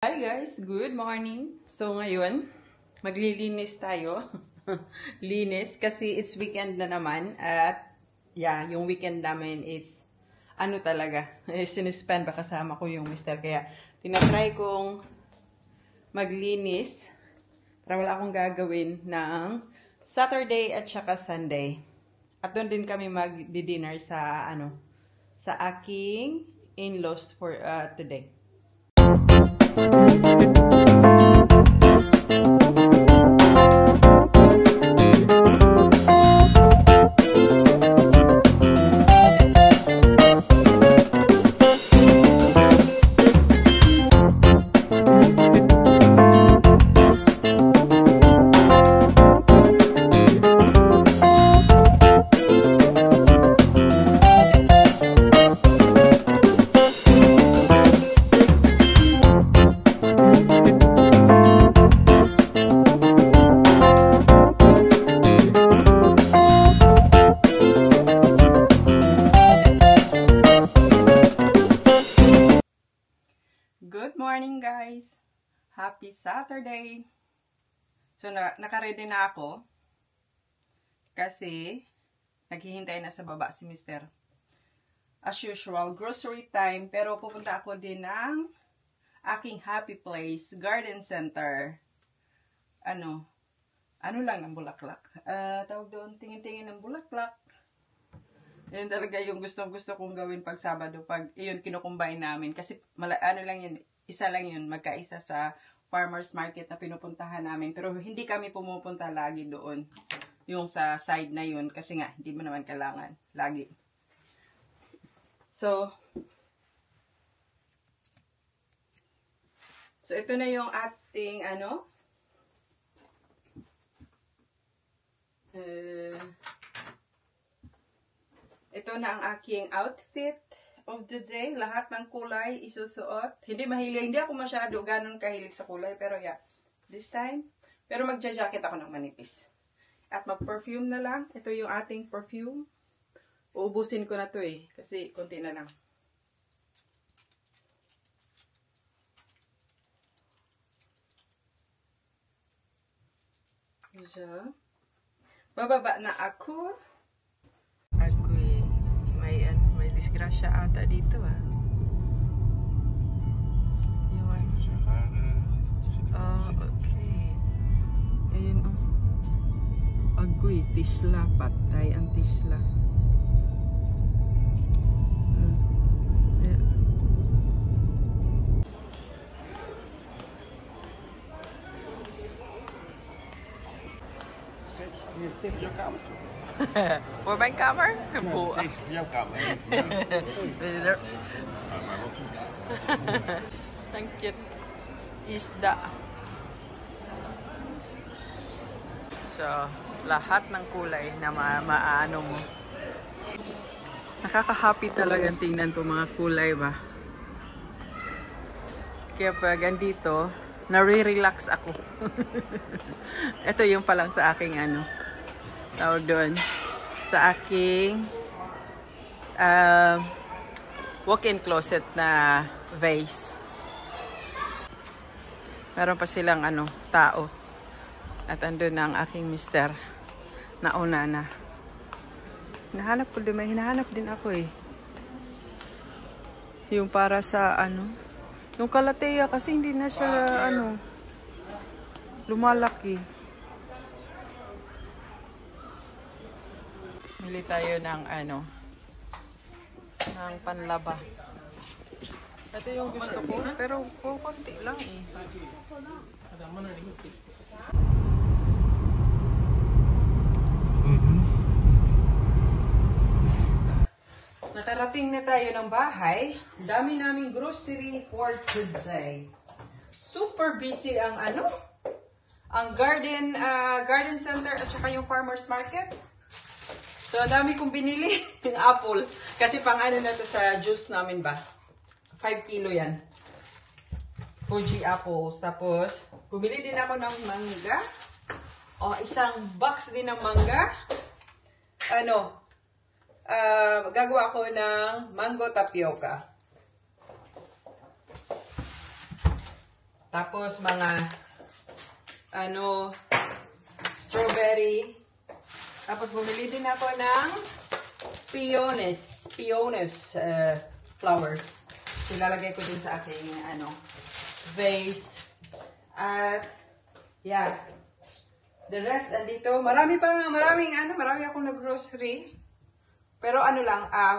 Hi guys, good morning. So ngayon, maglilinis tayo. Linis kasi it's weekend na naman at yeah, yung weekend namin it's ano talaga, sinispend pa kasama ko yung mister kaya tinatry kong maglinis para wala akong gagawin ng Saturday at saka Sunday. At doon din kami mag-dinner sa sa aking in-laws for today. Good morning guys! Happy Saturday! So naka-ready na ako kasi naghihintay na sa baba si Mister. As usual, grocery time pero pupunta ako din ng aking happy place, garden center. Ano lang ng bulaklak. Tawag doon, tingin-tingin ng bulaklak. Yan talaga yung gustong-gusto kong gawin pag Sabado. Pag iyon kinukumbine namin. Kasi lang yun, isa lang yun. Magkaisa sa farmer's market na pinupuntahan namin. Pero hindi kami pumupunta lagi doon. Yung sa side na yun. Kasi nga, hindi mo naman kailangan lagi. So ito na yung ating ito na ang aking outfit of the day. Lahat ng kulay isusuot. Hindi ako masyado ganun kahilig sa kulay. Pero yeah, this time. Pero magja-jacket ako ng manipis. At mag-perfume na lang. Ito yung ating perfume. Uubusin ko na to kasi konti na lang. So, bababa na ako. May disgrasya ata dito Yun. Okay. Ayun Agoy, tisla. Patay ang tisla. Voor mijn kamer? Nee, deze is voor jouw kamer. Ang cute. Isda. So, lahat ng kulay na maano mo. Nakaka-happy talagang tingnan to mga kulay ba. Kaya pag andito, nare-relax ako. Ito yung palang sa aking tawag doon. Sa aking walk-in closet na vase. Meron pa silang tao. At andun na ang aking mister. Nauna na. May hinahanap din ako Yung para sa yung kalateya kasi hindi na siya lumalaki. Bili tayo ng ng panlaba. Ito yung gusto ko, pero konti lang Nakarating na tayo ng bahay. Dami naming grocery for today. Super busy ang ang garden center at saka yung farmer's market. So, dami kong binili yung apple. Kasi pang na to sa juice namin ba? 5 kilo yan. Fuji apples. Tapos, bumili din ako ng mangga. Isang box din ng mangga. Gagawa ko ng mango tapioca. Tapos mga strawberry. Tapos bumili din ako ng peones flowers. Ilalagay ko din sa aking vase. At yeah. The rest andito. Marami akong nag-grocery. Pero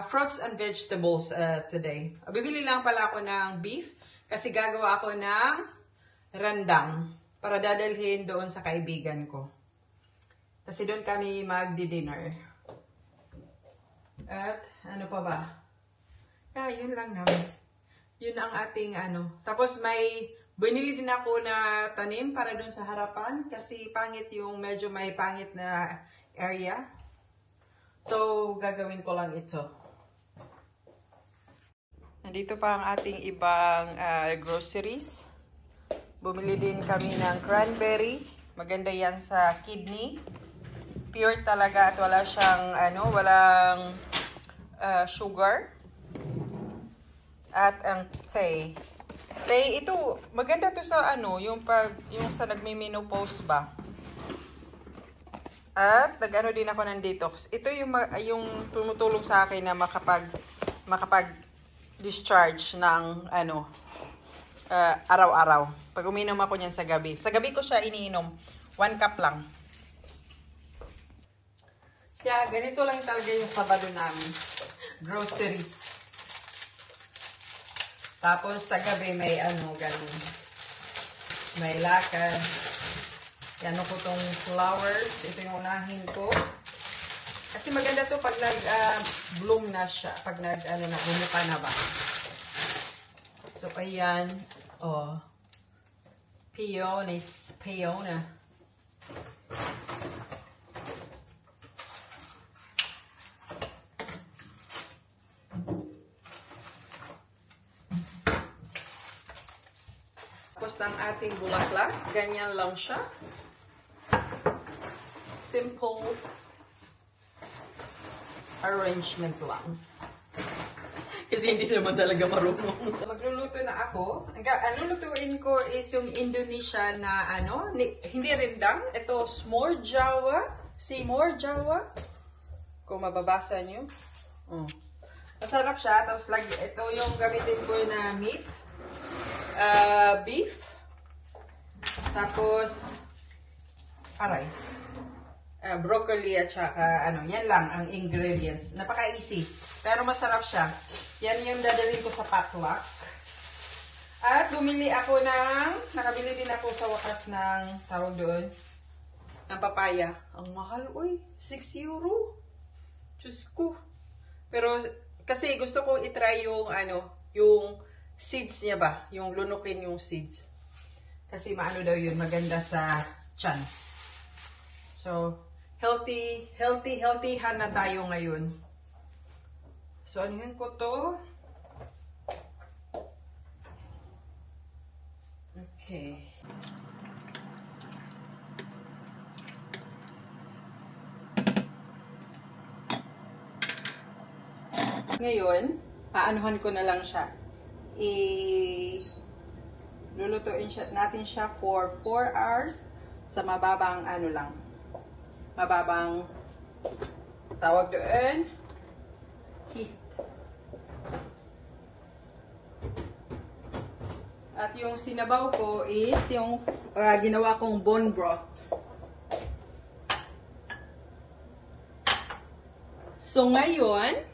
fruits and vegetables today. Bibili lang pala ako ng beef kasi gagawa ako ng rendang para dadalhin doon sa kaibigan ko. Kasi doon kami magdi-dinner. At ano pa ba? Yun lang naman. Yun ang ating Tapos may binili din ako na tanim para doon sa harapan kasi medyo may pangit na area. So, gagawin ko lang ito. Nandito pa ang ating ibang groceries. Bumili din kami ng cranberry. Maganda yan sa kidney. Pure talaga at wala siyang walang sugar. At ang Tay, ito maganda to sa yung sa nagmi-menopause ba. At nag din ako ng detox. Ito yung tumutulong sa akin na makapag-discharge ng araw-araw. Pag uminom ako niyan sa gabi. Sa gabi ko siya iniinom. 1 cup lang. Kaya ganito lang talaga yung Sabado namin. Groceries. Tapos sa gabi may ganun. May lakad. Yan ko tong flowers. Ito yung unahin ko. Kasi maganda to pag nag-bloom na siya. Pag bumuka na ba. So, ayan. Peona. Tapos ang ating bulaklak. Ganyan lang siya. Simple arrangement lang. Kasi hindi naman talaga marunong. Magluluto na ako. Ang lutuin ko is yung Indonesia na hindi rendang. Ito, Seymour Jawa. Kung mababasa nyo. Masarap siya. Tapos ito yung gamitin ko na meat. Beef. Tapos, broccoli at saka yan lang ang ingredients. Napaka-easy. Pero masarap siya. Yan yung dadalhin ko sa potluck. At nakabili din ako sa wakas ng tawag doon, ng papaya. Ang mahal, 6 euro. Diyos ko. Pero, kasi gusto ko itry yung seeds niya ba? Yung lunukin yung seeds. Kasi daw yun, maganda sa tiyan. So, healthy na tayo ngayon. So, anuhin ko to. Okay. Ngayon, aanuhan ko na lang siya. Lulutuin natin siya for 4 hours sa mababang mababang tawag doon heat. At yung sinabaw ko is yung ginawa kong bone broth. So ngayon,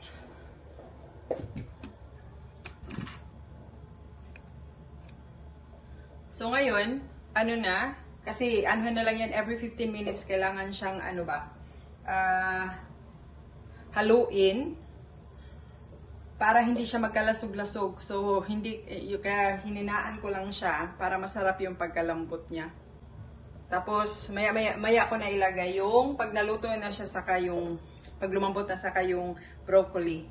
kasi na lang yan, every 15 minutes kailangan siyang haluin para hindi siya magkalasog-lasog. So, kaya hininaan ko lang siya para masarap yung pagkalambot niya. Tapos, maya ko na ilagay yung pag naluto na siya saka yung pag lumambot na saka yung broccoli.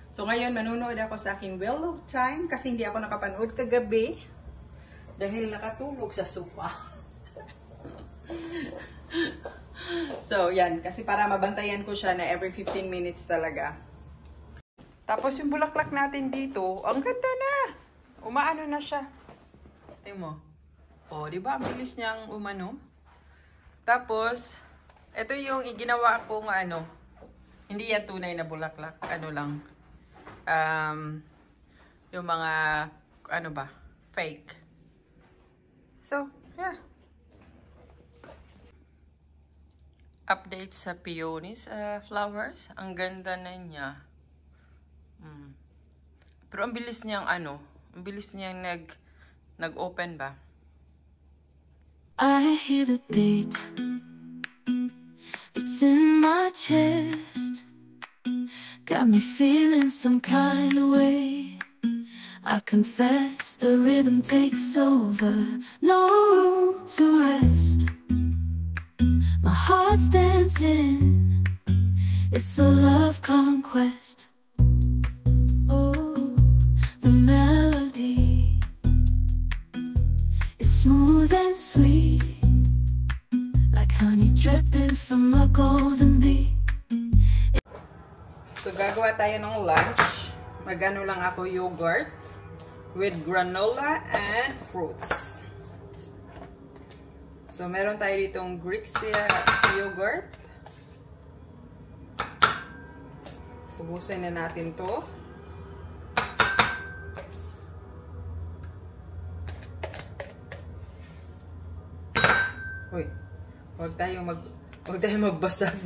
So, ngayon manunood ako sa aking Wheel of Time kasi hindi ako nakapanood kagabi dahil nakatulog sa sofa. So, yan. Kasi para mabantayan ko siya na every 15 minutes talaga. Tapos yung bulaklak natin dito, ang ganda na. Umaano na siya. Tingnan mo. O, di ba? Ang bilis niyang umano. Tapos, ito yung ginawa kong ano, hindi yan tunay na bulaklak. Ano lang. Yung mga, ano ba, fake. So, yeah. Update sa peonies flowers. Ang ganda na niya. Pero ang bilis niyang ano, ang bilis niyang nag-open ba? I hear the beat. It's in my chest. Got me feeling some kind of way. I confess the rhythm takes over. No room to rest. My heart's dancing. It's a love conquest. Oh, the melody. It's smooth and sweet, like honey dripping from a golden bee. So, gagawa tayo ng lunch. Magano lang ako yogurt with granola and fruits. So, meron tayo ditong Greek yogurt. Ubusin na natin to. Uy, huwag tayong magbasag.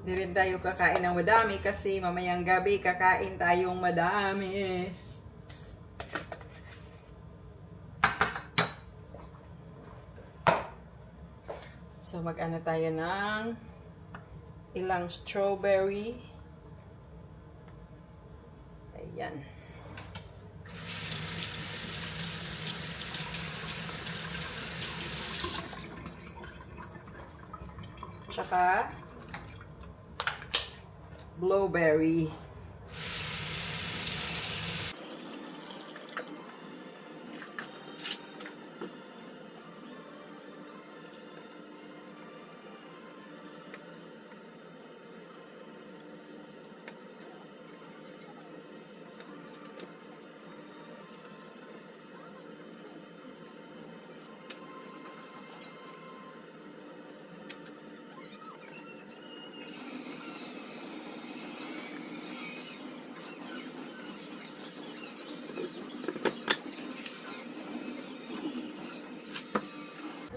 Di rin tayo kakain ng madami kasi mamayang gabi kakain tayong madami. So, mag-ano tayo ng ilang strawberry. Ayan. Tsaka blueberry.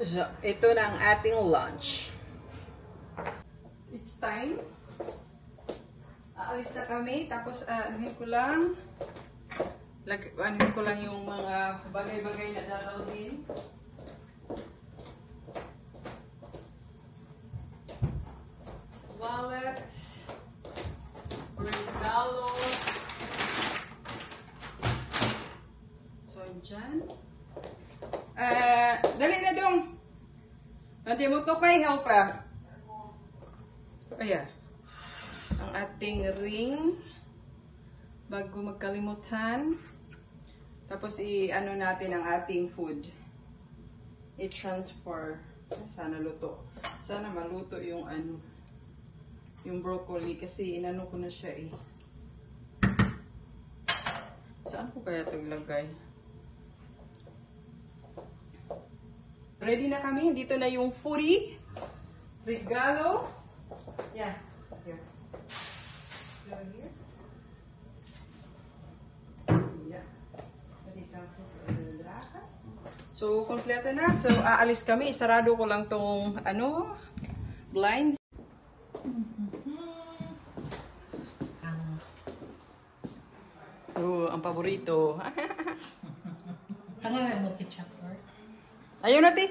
So, ito na ang ating lunch. It's time. Aalis na kami. Tapos, anuhin ko lang yung mga bagay-bagay na dadalhin. Wallet. Regalo. So, dyan. Dali na dong. Nanti mo to kay helper. Ayan. Ang ating ring. Bago magkalimutan. Tapos i-ano natin ang ating food. I-transfer. Sana luto. Sana maluto yung ano. Yung broccoli. Kasi inano ko na siya eh. Saan ko kaya ito ilagay? Ready na kami. Dito na yung foodie. Regalo. Yeah. Here. Here. Yeah. So, kompleto na. So, aalis kami. Isarado ko lang tong, ano, blinds. Ang paborito. Tangan mo ketchup, or? Ayun na, ti.